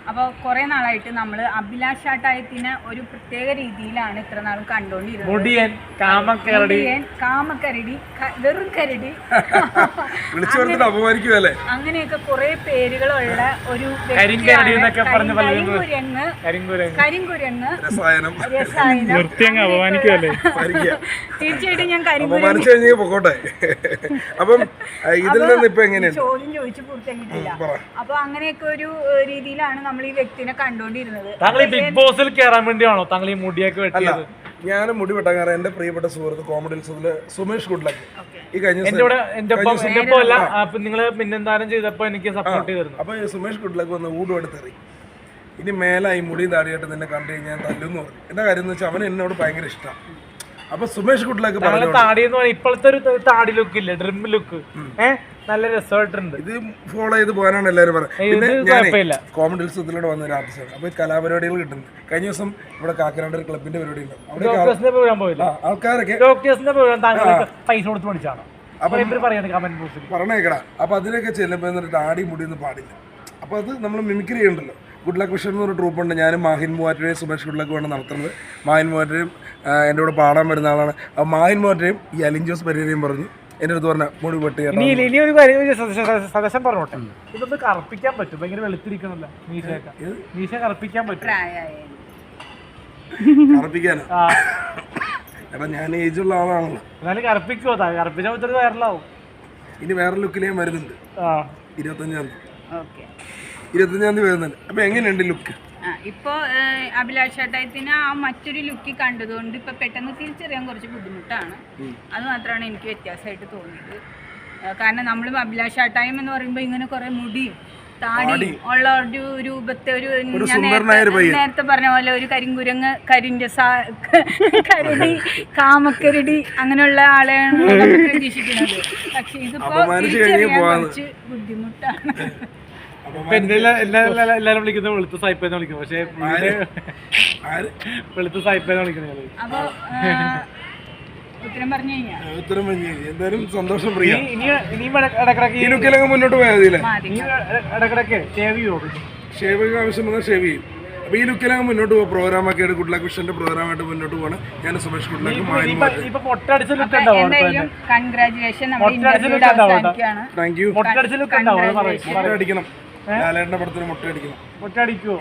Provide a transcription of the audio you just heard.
അപ്പോൾ കുറേ നാളായിട്ട് നമ്മൾ അഭിലാഷ് ഷാട്ടായത്തിനെ ഒരു പ്രത്യേക രീതിയിലാണ് ഇത്ര നാളും കണ്ടുകൊണ്ടിരുന്നത്. കാമക്കരടി, വെറും കരടി, അങ്ങനെയൊക്കെ കുറെ പേരുകളുള്ള ഒരു കരിങ്കുരങ്ങ്, തീർച്ചയായിട്ടും ഞാൻ ചോദ്യം ചോദിച്ചു പൂർത്തിയാക്കിയിട്ടില്ല. അപ്പൊ അങ്ങനെയൊക്കെ ഒരു രീതിയിലാണ് നമ്മൾ ഈ വ്യക്തിനെ കണ്ടുകൊണ്ടിരുന്നത്. ബിഗ് ബോസിൽ കയറാൻ വേണ്ടിയാണോ താങ്കൾ ഈ മുടിയൊക്കെ വെട്ടിയത്? ഞാൻ മുടി വെട്ടാൻ കാരണം എന്റെ പ്രിയപ്പെട്ട സുഹൃത്ത് കോമഡി ഉത്സവത്തില് സുമേഷ് ഗുഡ്ലക്ക് ഈ നിങ്ങള് പിന്നെന്താനും ചെയ്തപ്പോ എനിക്ക് സപ്പോർട്ട് ചെയ്തിരുന്നു. അപ്പൊ സുമേഷ് ഗുഡ്ലക്ക് വന്ന് ഊടുമെടുത്തെറി, ഇനി മേലായി മുടി താടിയായിട്ട് നിന്നെ കണ്ടു കഴിഞ്ഞാൽ തല്ലുന്ന് പറഞ്ഞു. എന്റെ കാര്യം എന്ന് വെച്ചാൽ അവൻ എന്നോട് ഭയങ്കര ഇഷ്ടം. അപ്പൊ സുമേഷ് ഗുഡ്ലക്ക് താടി എന്ന് പറഞ്ഞാൽ ഇപ്പോഴത്തെ ഒരു താടി ലുക്ക് ഇല്ല, ഡ്രിം ലുക്ക്, നല്ല രസമായിട്ടുണ്ട്. ഇത് ഫോളോ ചെയ്ത് പോകാനാണ് എല്ലാവരും പറയുന്നത്. കോമഡി ഉത്സവത്തിലൂടെ വന്ന ഒരു ആർട്ടിസ്റ്റാണ്. അപ്പൊ കലാപരിപാടികൾ കിട്ടുന്നത്. കഴിഞ്ഞ ദിവസം ഇവിടെ കാക്കനാട് ഒരു ക്ലബിന്റെ പരിപാടി ഉണ്ട്. അവിടെ ആൾക്കാരൊക്കെ പൈസ കൊടുത്ത് പഠിച്ചാണ് പറഞ്ഞേക്കടാ. അപ്പൊ അതിനൊക്കെ ചെല്ലുമ്പോ താടി മുടിയൊന്നും പാടില്ല. അപ്പൊ അത് നമ്മൾ മിമിക്രി ചെയ്യണ്ടല്ലോ. ഗുഡ് ലക്ക് വിഷൻ എന്നൊരു ട്രൂപ്പുണ്ട്. ഞാനും മാഹിൻ മൂവാറ്റുപുഴയും സുമേഷ് ഗുഡ് ലക്ക് വേണം നടത്തുന്നത്. മാഹിൻ മൂവാറ്റുപുഴയും എൻ്റെ കൂടെ പാടാൻ വരുന്ന ആളാണ്. അപ്പോൾ മാഹിൻ മൂവാറ്റുപുഴയും ഈ അലിൻ ജോസ് പരിഹരയും പറഞ്ഞു എൻ്റെ അടുത്ത് പറഞ്ഞ മുടി വെട്ടി സജഷൻ പറഞ്ഞോട്ടെ, ഇതൊന്ന് കറുപ്പിക്കാൻ പറ്റും. ഭയങ്കര വെളുത്തിരിക്കണല്ലോ മീശ കറുപ്പിക്കാൻ പറ്റും. കറുപ്പിക്കാനോ? എടാ ഞാൻ ഏജുള്ള ആളാണല്ലോ. എന്നാലും കറുപ്പിക്കുമോ? കറുപ്പിച്ചാൽ പറ്റുന്നത് വൈറലാവും. ഇനി വേറെ ലുക്കിൽ ഞാൻ വരുന്നുണ്ട് 25-ാം തീയതി വരുന്നുണ്ട്. അപ്പൊ എങ്ങനെയുണ്ട് ലുക്ക്? ഇപ്പോൾ അഭിലാഷ് ഷാട്ടായത്തിന് ആ മറ്റൊരു ലുക്ക് കണ്ടതുകൊണ്ട് ഇപ്പൊ പെട്ടെന്ന് തിരിച്ചറിയാൻ കുറച്ച് ബുദ്ധിമുട്ടാണ്. അത് മാത്രമാണ് എനിക്ക് വ്യത്യാസമായിട്ട് തോന്നിയത്. കാരണം നമ്മൾ അഭിലാഷ് ഷാട്ടായം എന്ന് പറയുമ്പോൾ ഇങ്ങനെ കുറെ മുടിയും താടിയും ഉള്ള ഒരു രൂപത്തെ ഒരു നേരത്തെ പറഞ്ഞ പോലെ ഒരു കരിങ്കുരങ്ങ്, കരടി, കാമക്കരടി അങ്ങനെയുള്ള ആളെയാണ് നമ്മൾ പ്രതീക്ഷിക്കുന്നത്. പക്ഷെ ഇതിപ്പോ കുറച്ച് ബുദ്ധിമുട്ടാണ്. എല്ലാരും വിളിക്കുന്നത് വെളുത്ത സായിപ്പെന്ന് വിളിക്കും. പക്ഷെ വെളുത്ത സായിപ്പെന്ന് വിളിക്കുന്നത്. അപ്പൊ ഉത്തരം പറഞ്ഞു കഴിഞ്ഞാൽ എന്തായാലും സന്തോഷം. മുന്നോട്ട് പോയാൽ ഇടക്കിടക്ക് ഷേവ് ആവശ്യം വന്നാൽ ഷേവ് ചെയ്യും. അപ്പൊ ഈ ലുക്കിലങ്ങ് മുന്നോട്ട് പോകും. പ്രോഗ്രാമൊക്കെ ആയിട്ട് ഗുഡ് ലക്ക് വിഷന്റെ പ്രോഗ്രാമായിട്ട് മുന്നോട്ട് പോകണം. ഞാൻ Sumesh good luck thank you. മുട്ട അടിക്കണം. ലാലേട്ടന്റെ പടത്തിന് മുട്ട അടിക്കണം. മുട്ട അടിക്കുമോ?